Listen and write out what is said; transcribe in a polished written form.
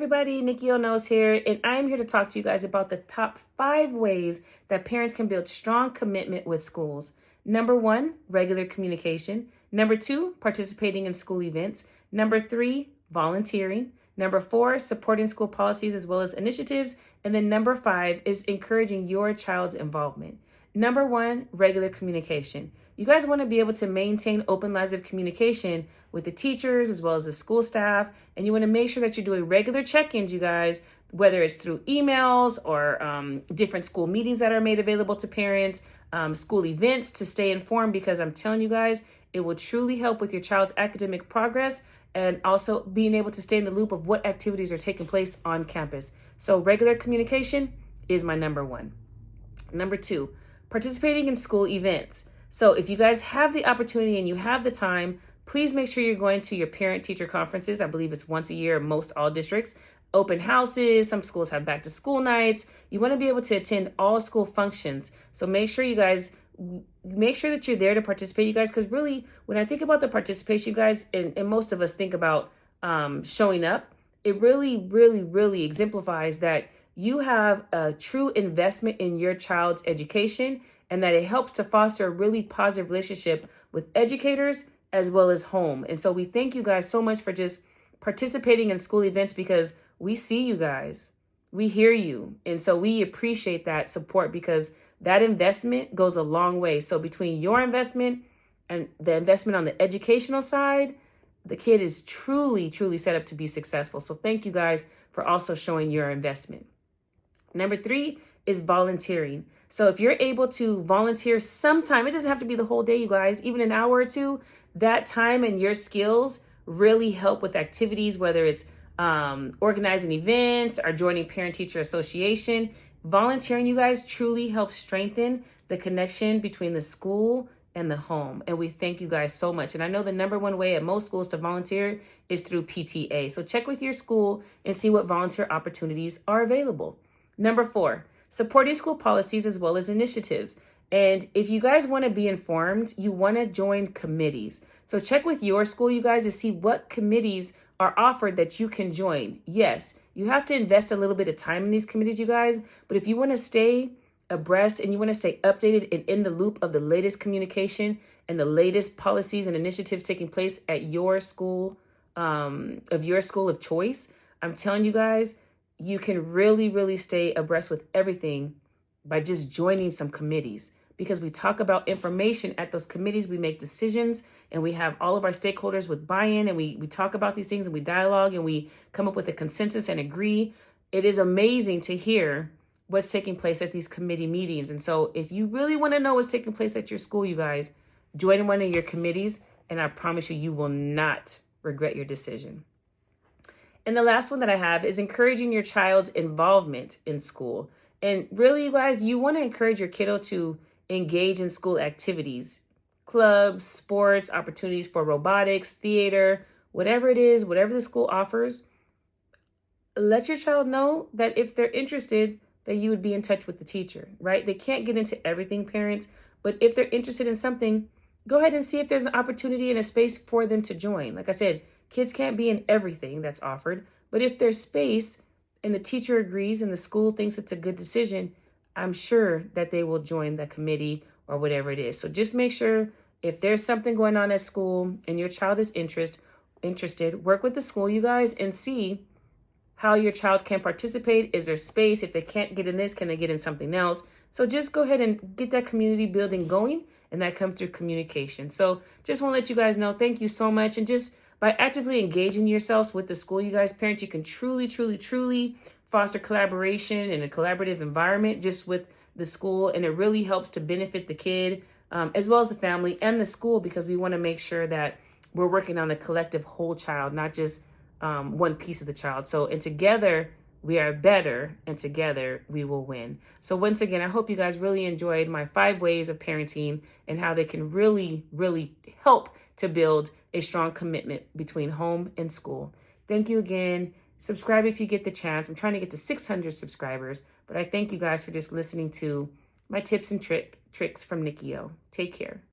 everybody, Nikki O'Nose here, and I'm here to talk to you guys about the top 5 ways that parents can build strong commitment with schools. Number 1, regular communication. Number 2, participating in school events. Number 3, volunteering. Number 4, supporting school policies as well as initiatives. And then number 5 is encouraging your child's involvement. Number 1, regular communication. You guys want to be able to maintain open lines of communication with the teachers as well as the school staff. And you want to make sure that you're doing regular check-ins, you guys, whether it's through emails or different school meetings that are made available to parents, school events to stay informed, because I'm telling you guys, it will truly help with your child's academic progress and also being able to stay in the loop of what activities are taking place on campus. So regular communication is my number 1. Number 2, participating in school events. So if you guys have the opportunity and you have the time, please make sure you're going to your parent-teacher conferences. I believe it's once a year in most all districts. Open houses, some schools have back to school nights. You want to be able to attend all school functions. So make sure that you're there to participate, you guys, because really, when I think about the participation, you guys, and most of us think about showing up, it really exemplifies that you have a true investment in your child's education, and that it helps to foster a really positive relationship with educators as well as home. And so we thank you guys so much for just participating in school events, because we see you guys, we hear you. And so we appreciate that support, because that investment goes a long way. So between your investment and the investment on the educational side, the kid is truly set up to be successful. So thank you guys for also showing your investment. Number 3 is volunteering. So if you're able to volunteer sometime, it doesn't have to be the whole day, you guys, even an hour or two, that time and your skills really help with activities, whether it's organizing events or joining parent-teacher association. Volunteering, you guys, truly helps strengthen the connection between the school and the home. And we thank you guys so much. And I know the number 1 way at most schools to volunteer is through PTA. So check with your school and see what volunteer opportunities are available. Number 4, supporting school policies as well as initiatives. And if you guys want to be informed, you want to join committees. So check with your school, you guys, to see what committees are offered that you can join. Yes, you have to invest a little bit of time in these committees, you guys. But if you want to stay abreast and you want to stay updated and in the loop of the latest communication and the latest policies and initiatives taking place at your school, of your school of choice, I'm telling you guys, you can really stay abreast with everything by just joining some committees, because we talk about information at those committees. We make decisions and we have all of our stakeholders with buy-in, and we talk about these things and we dialogue and we come up with a consensus and agree. It is amazing to hear what's taking place at these committee meetings. And so if you really want to know what's taking place at your school, you guys, join one of your committees, and I promise you, you will not regret your decision. And the last one that I have is encouraging your child's involvement in school. And really, you guys, you want to encourage your kiddo to engage in school activities, clubs, sports, opportunities for robotics, theater, whatever it is, whatever the school offers. Let your child know that if they're interested, that you would be in touch with the teacher, right? They can't get into everything, parents, but if they're interested in something, go ahead and see if there's an opportunity and a space for them to join. Like I said, kids can't be in everything that's offered, but if there's space and the teacher agrees and the school thinks it's a good decision, I'm sure that they will join the committee or whatever it is. So just make sure, if there's something going on at school and your child is interested, work with the school, you guys, and see how your child can participate. Is there space? If they can't get in this, can they get in something else? So just go ahead and get that community building going, and that comes through communication. So just want to let you guys know, thank you so much. And just by actively engaging yourselves with the school, you guys, parents, you can truly foster collaboration and a collaborative environment just with the school. And it really helps to benefit the kid as well as the family and the school, because we want to make sure that we're working on the collective whole child, not just one piece of the child. So, and together we are better, and together we will win. So once again, I hope you guys really enjoyed my 5 ways of parenting and how they can really help to build a strong commitment between home and school. Thank you again. Subscribe if you get the chance. I'm trying to get to 600 subscribers, but I thank you guys for just listening to my tips and tricks from Nikki O. Take care.